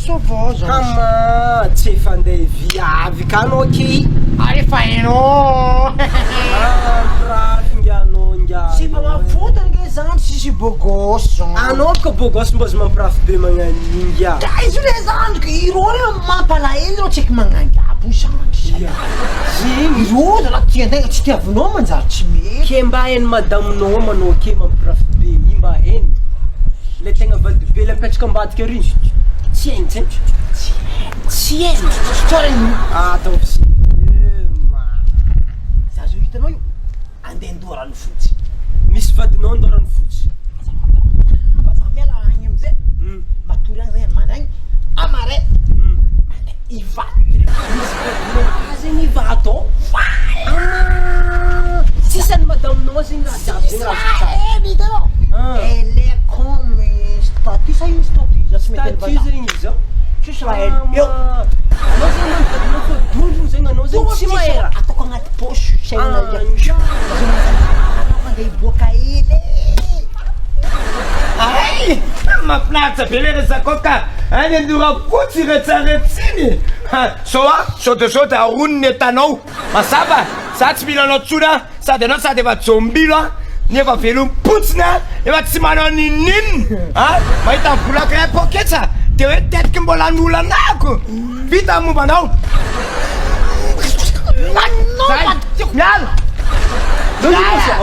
Ça va, Jean. Ama tsy efa andeha viavy ka anao ke Efa hainao. Rafinganao nga. Sy mba mafotana nge zany sisy beau gosse Jean. Anao ka beau gosse mba azo mampirafy be magnan'inga. Izy le zany irô le mampalahelo irô tsy eky magnangabo zany. Irô la tiantegna tsy tiavinao manjary tsy mety. Ke mba hainy madamonao manao ke mampirafy be i mba hainy. Le tegna vady be le mipetraka ambadika ary. Tsy hainy tsy hainy. Tsy hainy tsarany. Ataovy sy Za zao hitanao io andeha andoha rano fotsy. misy vadinao andao rano fotsy. Za miala agny amizay matory agny zay mandraigny amare mandeha ivato. Misy vadinao zegny ivato. Sisany madamonao zegny raha jiaby zegny raha Hitanao elle est comme statue sa io statue za tsy mety statue zegny izy a. Tsisy raha eo. Anao zegny manodidina fa dolo zegny anao zegny tsy mahera. Ataoko agnaty posy saina Anja. mandeha iboaka hely. Ay! Mahafinaritra be le resaka ka any andora fotsy retsaretsiny sao de sao de aronony atanao mazava za tsy milanao tsona sady anao sady efa jombilo a nefa velom-potsina efa tsy manao ninnininy mahita volako ray poketsa de hoe tetiky mbola anolanako vita momba anao miala miala